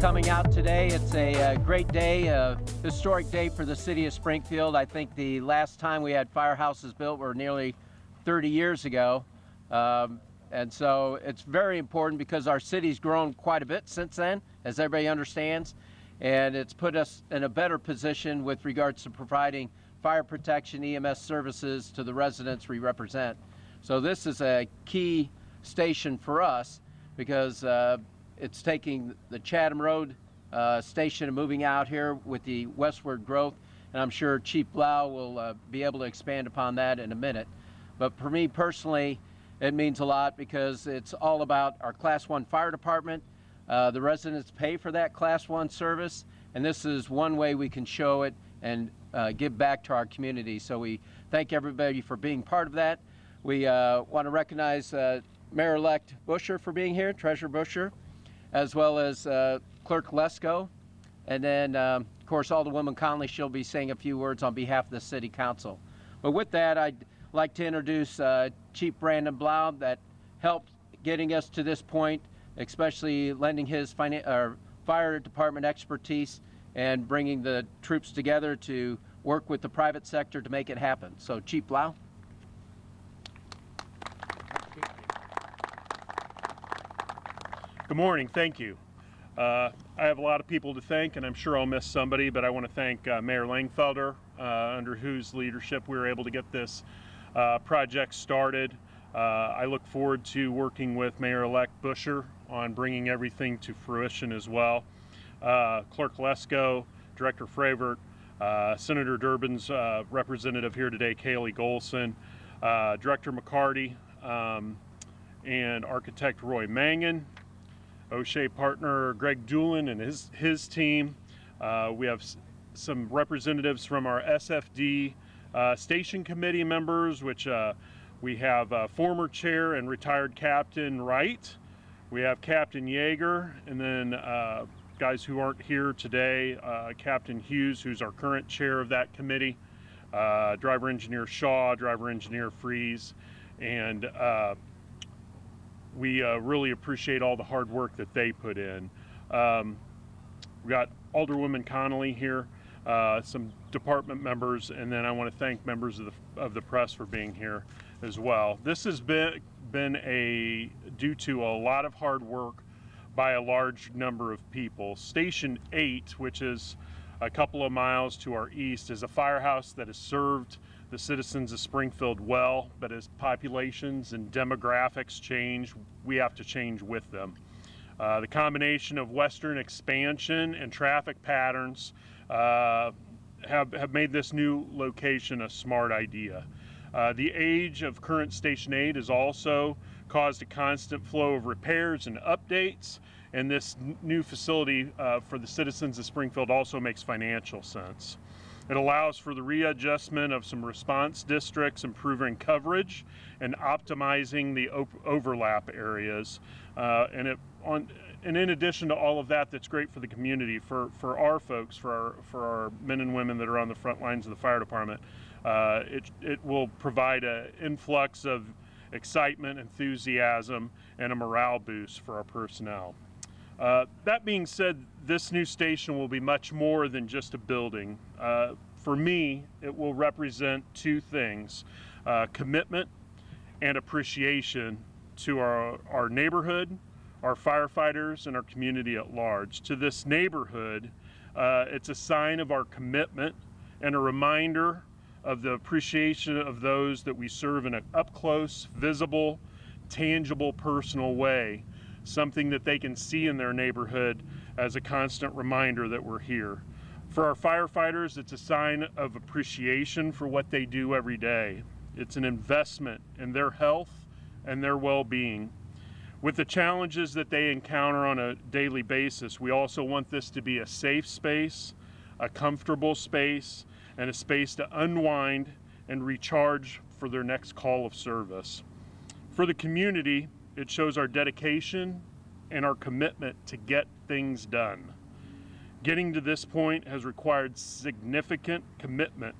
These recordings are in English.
coming out today. It's a great day, a historic day for the city of Springfield. I think the last time we had firehouses built were nearly 30 years ago. And so it's very important because our city's grown quite a bit since then, as everybody understands. And it's put us in a better position with regards to providing fire protection, EMS services to the residents we represent. So this is a key station for us because it's taking the Chatham Road station and moving out here with the westward growth. And I'm sure Chief Blau will be able to expand upon that in a minute. But for me personally, it means a lot because it's all about our Class 1 fire department. The residents pay for that Class 1 service, and this is one way we can show it and give back to our community. So we thank everybody for being part of that. We want to recognize Mayor-elect Busher for being here, Treasurer Busher, as well as Clerk Lesko. And then, of course, Alderwoman Conley, she'll be saying a few words on behalf of the City Council. But with that, I'd like to introduce Chief Brandon Blau that helped getting us to this point, especially lending his fire department expertise and bringing the troops together to work with the private sector to make it happen. So, Chief Blau. Good morning, thank you. I have a lot of people to thank, and I'm sure I'll miss somebody, but I want to thank Mayor Langfelder, under whose leadership we were able to get this project started. I look forward to working with Mayor-elect Busher on bringing everything to fruition as well. Clerk Lesko, Director Fravert, Senator Durbin's representative here today, Kaylee Golson, Director McCarty, and Architect Roy Mangan, O'Shea partner Greg Doolin and his team. We have some representatives from our SFD station committee members, which we have former chair and retired Captain Wright. We have Captain Yeager, and then guys who aren't here today, Captain Hughes, who's our current chair of that committee, driver engineer Shaw, driver engineer Freeze, and we really appreciate all the hard work that they put in. We got Alderwoman Connolly here, some department members, and then I want to thank members of the press for being here as well. This has been due to a lot of hard work by a large number of people. Station 8, which is a couple of miles to our east, is a firehouse that has served the citizens of Springfield well, but as populations and demographics change, we have to change with them. The combination of western expansion and traffic patterns have made this new location a smart idea. The age of current Station 8 has also caused a constant flow of repairs and updates, and this new facility for the citizens of Springfield also makes financial sense. It allows for the readjustment of some response districts, improving coverage and optimizing the overlap areas. And in addition to all of that, that's great for the community, for our folks, for our men and women that are on the front lines of the fire department. It will provide an influx of excitement, enthusiasm, and a morale boost for our personnel. That being said, this new station will be much more than just a building. For me, it will represent two things, commitment and appreciation to our neighborhood, our firefighters, and our community at large. To this neighborhood, it's a sign of our commitment and a reminder of the appreciation of those that we serve in an up-close, visible, tangible, personal way, something that they can see in their neighborhood as a constant reminder that we're here. For our firefighters, it's a sign of appreciation for what they do every day. It's an investment in their health and their well-being. With the challenges that they encounter on a daily basis, we also want this to be a safe space, a comfortable space, and a space to unwind and recharge for their next call of service. For the community, it shows our dedication and our commitment to get things done. Getting to this point has required significant commitment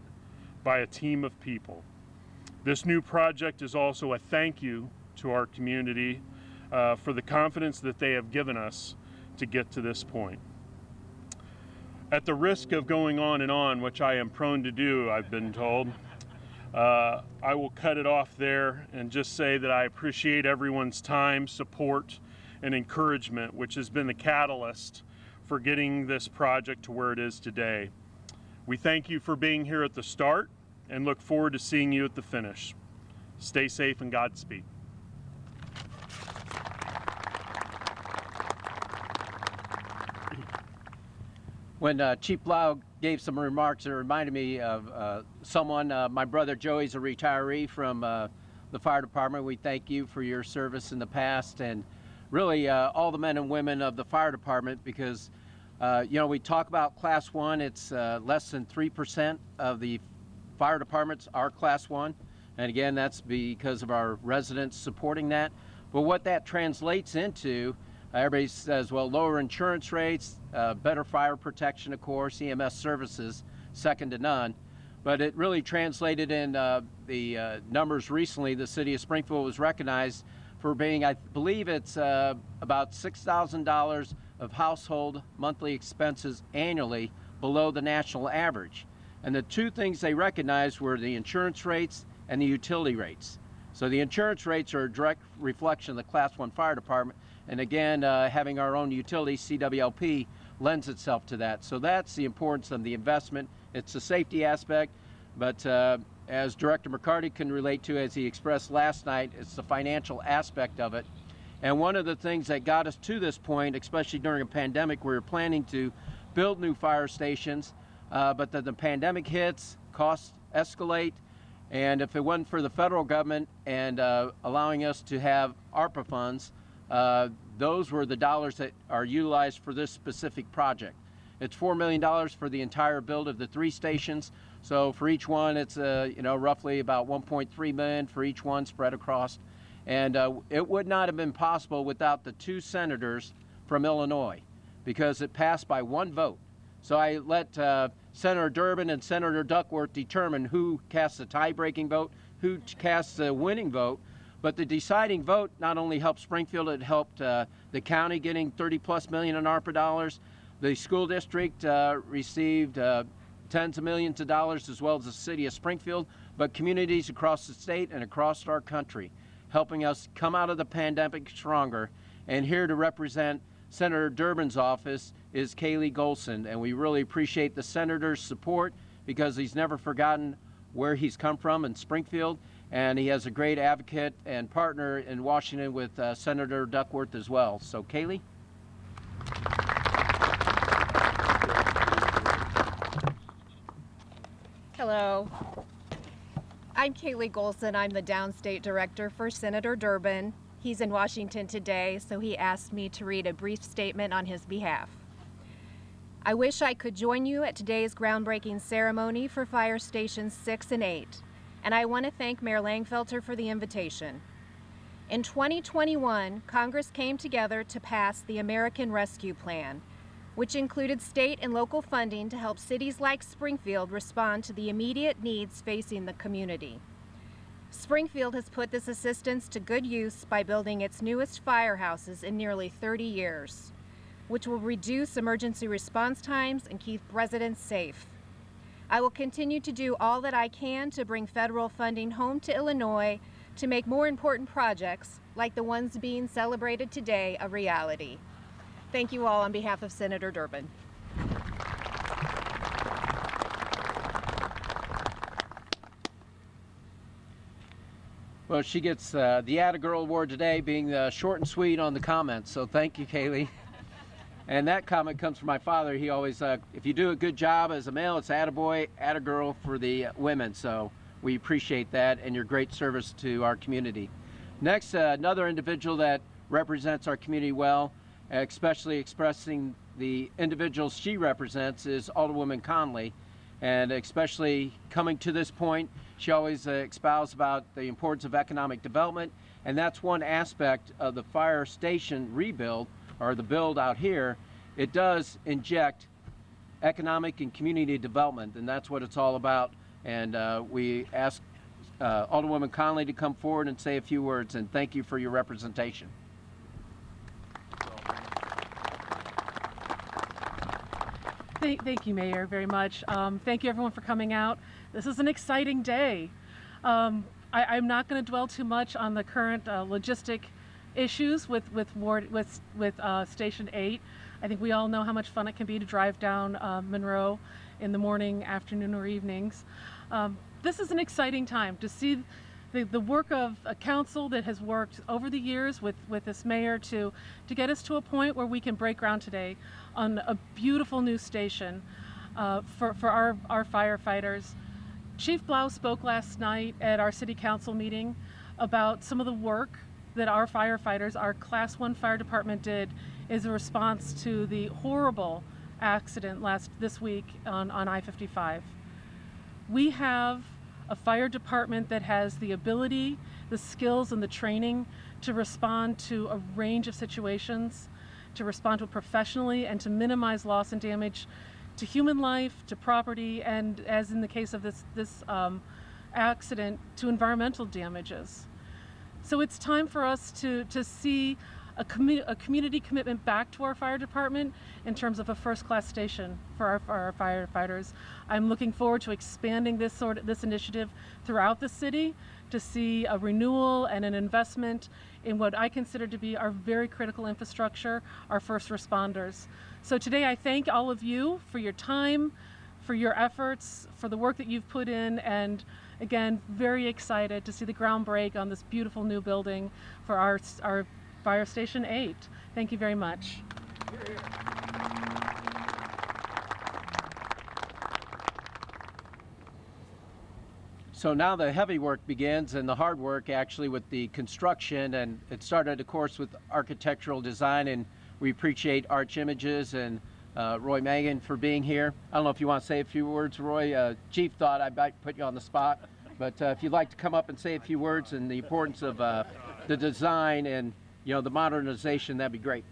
by a team of people. This new project is also a thank you to our community for the confidence that they have given us to get to this point. At the risk of going on and on, which I am prone to do, I've been told, I will cut it off there and just say that I appreciate everyone's time, support, and encouragement, which has been the catalyst for getting this project to where it is today. We thank you for being here at the start and look forward to seeing you at the finish. Stay safe and Godspeed. When Chief Blau gave some remarks, it reminded me of someone. My brother Joey's a retiree from the fire department. We thank you for your service in the past, and really all the men and women of the fire department, because you know, we talk about Class 1. It's less than 3% of the fire departments are Class 1. And again, that's because of our residents supporting that. But what that translates into, everybody says, well, lower insurance rates, better fire protection, of course, EMS services, second to none. But it really translated in the numbers recently. The city of Springfield was recognized for being, I believe it's about $6,000 of household monthly expenses annually below the national average. And the two things they recognized were the insurance rates and the utility rates. So the insurance rates are a direct reflection of the Class 1 fire department. And again, having our own utility, CWLP, lends itself to that. So that's the importance of the investment. It's the safety aspect, but as Director McCarty can relate to, as he expressed last night, it's the financial aspect of it. And one of the things that got us to this point, especially during a pandemic, we were planning to build new fire stations, but then the pandemic hits, costs escalate, and if it wasn't for the federal government and allowing us to have ARPA funds, those were the dollars that are utilized for this specific project. It's $4 million for the entire build of the 3 stations. So for each one, it's you know, roughly about $1.3 million for each one spread across. And it would not have been possible without the 2 senators from Illinois, because it passed by 1 vote. So I let Senator Durbin and Senator Duckworth determine who casts the tie-breaking vote, who casts the winning vote. But the deciding vote not only helped Springfield, it helped the county getting $30+ million in ARPA dollars. The school district received tens of millions of dollars, as well as the city of Springfield, but communities across the state and across our country, helping us come out of the pandemic stronger. And here to represent Senator Durbin's office is Kaylee Golson, and we really appreciate the senator's support, because he's never forgotten where he's come from in Springfield, and he has a great advocate and partner in Washington with Senator Duckworth as well. So Kaylee. Hello. I'm Kaylee Golson. I'm the Downstate Director for Senator Durbin. He's in Washington today, so he asked me to read a brief statement on his behalf. I wish I could join you at today's groundbreaking ceremony for Fire Stations 6 and 8, and I want to thank Mayor Langfelter for the invitation. In 2021, Congress came together to pass the American Rescue Plan, which included state and local funding to help cities like Springfield respond to the immediate needs facing the community. Springfield has put this assistance to good use by building its newest firehouses in nearly 30 years, which will reduce emergency response times and keep residents safe. I will continue to do all that I can to bring federal funding home to Illinois to make more important projects, like the ones being celebrated today, a reality. Thank you all on behalf of Senator Durbin. Well, she gets the Atta Girl Award today, being short and sweet on the comments. So thank you, Kaylee. And that comment comes from my father. He always, if you do a good job as a male, it's attaboy, attagirl for the women. So we appreciate that and your great service to our community. Next, another individual that represents our community well, especially expressing the individuals she represents, is Alderwoman Conley. And especially coming to this point, she always espouses about the importance of economic development. And that's one aspect of the fire station rebuild, or the build out here. It does inject economic and community development, and that's what it's all about. And we ask Alderwoman Conley to come forward and say a few words, and thank you for your representation. Thank you, Mayor, very much. Thank you, everyone, for coming out. This is an exciting day. I'm not going to dwell too much on the current logistic issues with Station 8. I think we all know how much fun it can be to drive down Monroe in the morning, afternoon, or evenings. This is an exciting time to see the work of a council that has worked over the years with this mayor to get us to a point where we can break ground today on a beautiful new station for our firefighters. Chief Blau spoke last night at our city council meeting about some of the work that our firefighters, our Class 1 fire department, did as a response to the horrible accident this week on I-55. We have a fire department that has the ability, the skills, and the training to respond to a range of situations, to respond to it professionally, and to minimize loss and damage to human life, to property, and as in the case of this accident, to environmental damages. So it's time for us to see a community commitment back to our fire department in terms of a first-class station for our firefighters. I'm looking forward to expanding this initiative throughout the city to see a renewal and an investment in what I consider to be our very critical infrastructure, our first responders. So today I thank all of you for your time, for your efforts, for the work that you've put in, and again, very excited to see the ground break on this beautiful new building for our Fire Station 8. Thank you very much. So now the heavy work begins, and the hard work actually with the construction, and it started of course with architectural design, and we appreciate Arch Images and Roy Mangan for being here. I don't know if you want to say a few words, Roy. Chief thought I might put you on the spot, but if you'd like to come up and say a few words and the importance of the design and the modernization, that'd be great.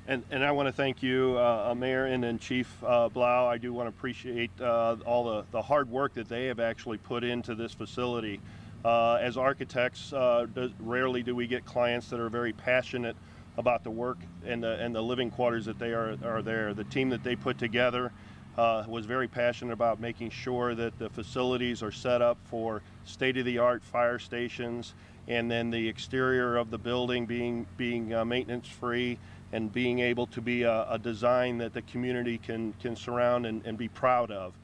And I want to thank you, Mayor, and then Chief Blau. I do want to appreciate all the hard work that they have actually put into this facility. As architects, rarely do we get clients that are very passionate about the work and the living quarters that they are there. The team that they put together was very passionate about making sure that the facilities are set up for state-of-the-art fire stations, and then the exterior of the building being maintenance-free and being able to be a design that the community can surround and be proud of.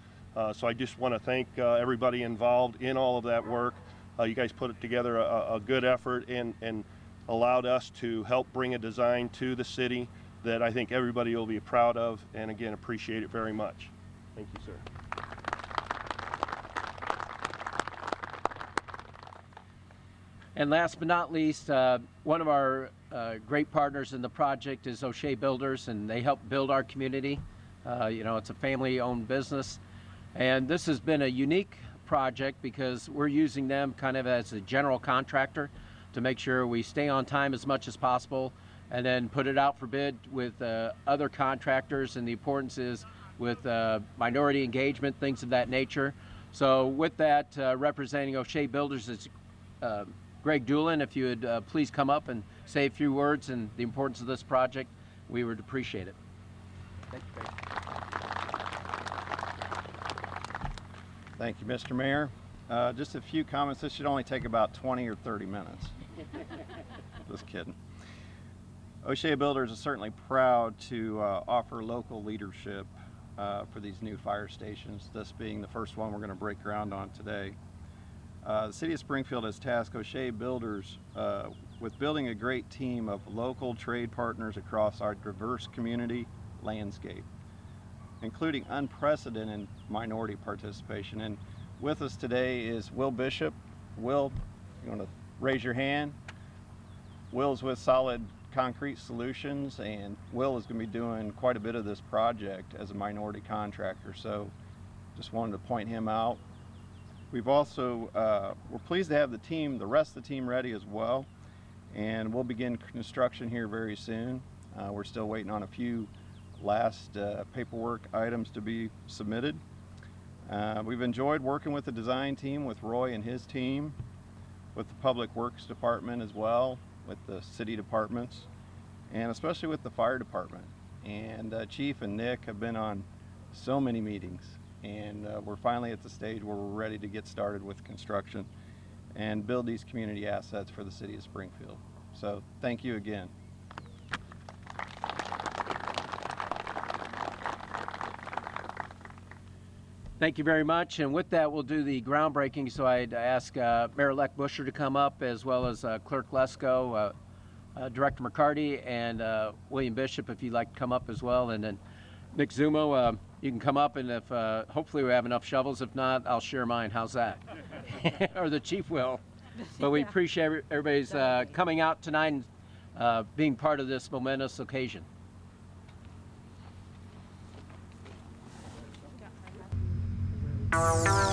So I just want to thank everybody involved in all of that work. You guys put together a good effort and allowed us to help bring a design to the city that I think everybody will be proud of, and again, appreciate it very much. Thank you, sir. And last but not least, one of our great partners in the project is O'Shea Builders, and they help build our community. It's a family-owned business, and this has been a unique project because we're using them kind of as a general contractor to make sure we stay on time as much as possible, and then put it out for bid with other contractors. And the importance is with minority engagement, things of that nature. So with that, representing O'Shea Builders is Greg Doolin. If you would please come up and say a few words and the importance of this project, we would appreciate it. Thank you, Greg. Thank you, Mr. Mayor. Just a few comments. This should only take about 20 or 30 minutes. Just kidding. O'Shea Builders is certainly proud to offer local leadership for these new fire stations, this being the first one we're going to break ground on today. The City of Springfield has tasked O'Shea Builders with building a great team of local trade partners across our diverse community landscape, including unprecedented minority participation. And with us today is Will Bishop. Will, you want to raise your hand? Will's with Solid Concrete Solutions, and Will is going to be doing quite a bit of this project as a minority contractor, so just wanted to point him out. We've also, we're pleased to have the rest of the team ready as well, and we'll begin construction here very soon. We're still waiting on a few last paperwork items to be submitted. We've enjoyed working with the design team, with Roy and his team, with the Public Works Department as well, with the city departments, and especially with the fire department. And Chief and Nick have been on so many meetings, and we're finally at the stage where we're ready to get started with construction and build these community assets for the city of Springfield. So thank you again. Thank you very much. And with that, we'll do the groundbreaking. So I'd ask Mayor-elect Busher to come up, as well as Clerk Lesko, Director McCarty, and William Bishop, if you'd like to come up as well. And then Nick Zumo, you can come up, and if hopefully we have enough shovels. If not, I'll share mine. How's that? Or the chief will. But we appreciate everybody's coming out tonight and being part of this momentous occasion. Yeah.